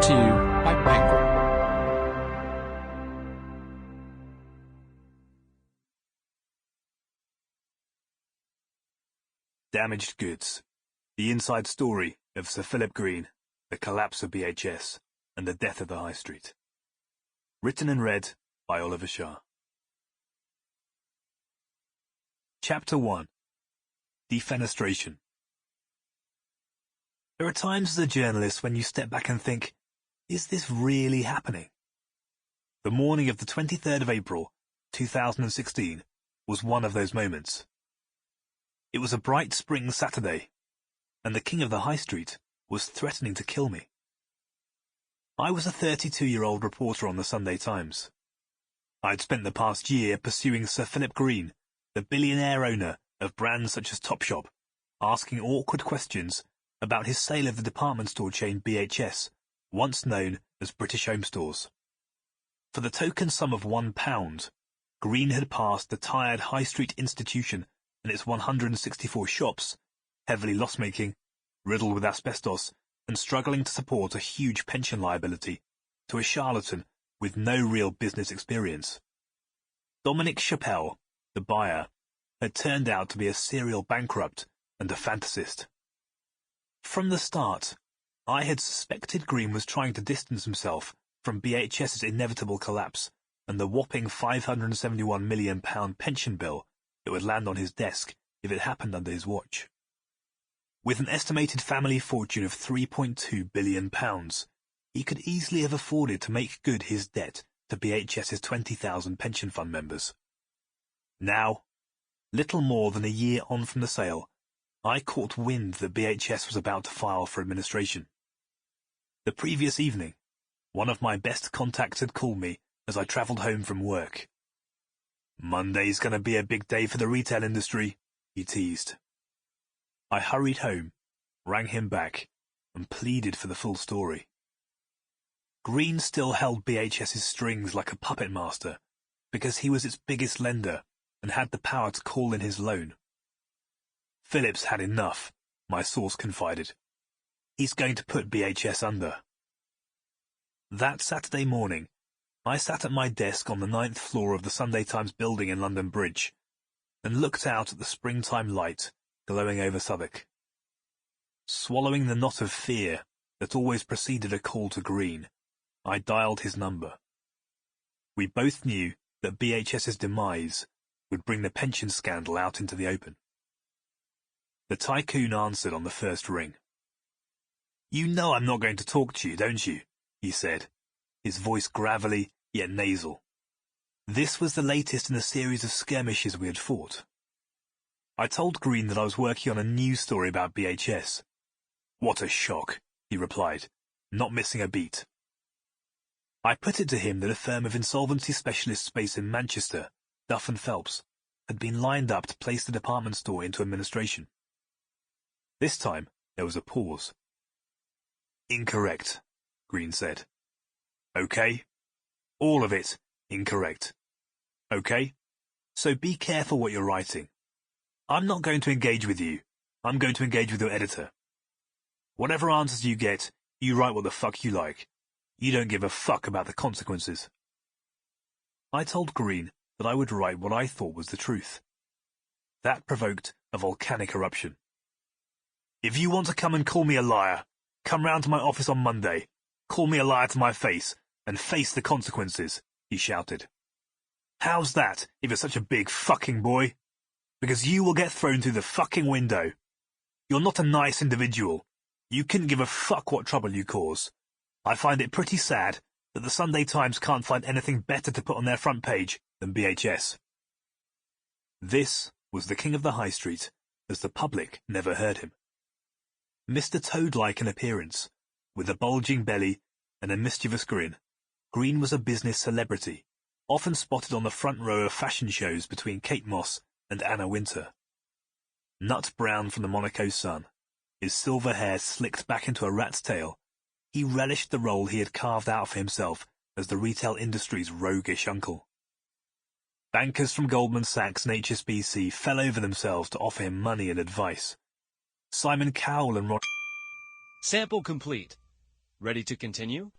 to you by Bankroll. Damaged Goods. The inside story of Sir Philip Green, the collapse of BHS, and the death of the High Street. Written and read by Oliver Shah. Chapter 1. Defenestration. There are times as a journalist when you step back and think, is this really happening? The morning of the 23rd of April, 2016, was one of those moments. It was a bright spring Saturday, and the King of the High Street was threatening to kill me. I was a 32-year-old reporter on the Sunday Times. I'd spent the past year pursuing Sir Philip Green, the billionaire owner of brands such as Topshop, asking awkward questions about his sale of the department store chain BHS, once known as British Home Stores. For the token sum of £1, Green had passed the tired High Street institution and its 164 shops, heavily loss-making, riddled with asbestos, and struggling to support a huge pension liability, to a charlatan with no real business experience. Dominic Chappelle, the buyer, had turned out to be a serial bankrupt and a fantasist. From the start, I had suspected Green was trying to distance himself from BHS's inevitable collapse and the whopping £571 million pension bill that would land on his desk if it happened under his watch. With an estimated family fortune of £3.2 billion, he could easily have afforded to make good his debt to BHS's 20,000 pension fund members. Now, little more than a year on from the sale, I caught wind that BHS was about to file for administration. The previous evening, one of my best contacts had called me as I travelled home from work. "Monday's going to be a big day for the retail industry," he teased. I hurried home, rang him back, and pleaded for the full story. Green still held BHS's strings like a puppet master, because he was its biggest lender and had the power to call in his loan. Phillips had enough, my source confided. He's going to put BHS under. That Saturday morning, I sat at my desk on the 9th floor of the Sunday Times building in London Bridge and looked out at the springtime light glowing over Southwark. Swallowing the knot of fear that always preceded a call to Green, I dialed his number. We both knew that BHS's demise would bring the pension scandal out into the open. The tycoon answered on the first ring. "You know I'm not going to talk to you, don't you?" he said, his voice gravelly yet nasal. This was the latest in a series of skirmishes we had fought. I told Green that I was working on a news story about BHS. "What a shock," he replied, not missing a beat. I put it to him that a firm of insolvency specialists based in Manchester, Duff & Phelps, had been lined up to place the department store into administration. This time, there was a pause. "Incorrect," Green said. "Okay. All of it incorrect. Okay? So be careful what you're writing. I'm not going to engage with you. I'm going to engage with your editor. Whatever answers you get, you write what the fuck you like. You don't give a fuck about the consequences." I told Green that I would write what I thought was the truth. That provoked a volcanic eruption. "If you want to come and call me a liar, come round to my office on Monday, call me a liar to my face, and face the consequences," he shouted. "How's that, if you're such a big fucking boy? Because you will get thrown through the fucking window. You're not a nice individual. You couldn't give a fuck what trouble you cause. I find it pretty sad that the Sunday Times can't find anything better to put on their front page than BHS." This was the King of the High Street, as the public never heard him. Mr. Toad-like in appearance, with a bulging belly and a mischievous grin, Green was a business celebrity, often spotted on the front row of fashion shows between Kate Moss and Anna Wintour. Nut brown from the Monaco sun, his silver hair slicked back into a rat's tail, he relished the role he had carved out for himself as the retail industry's roguish uncle. Bankers from Goldman Sachs and HSBC fell over themselves to offer him money and advice. Simon Cowell and Ron... Sample complete. Ready to continue?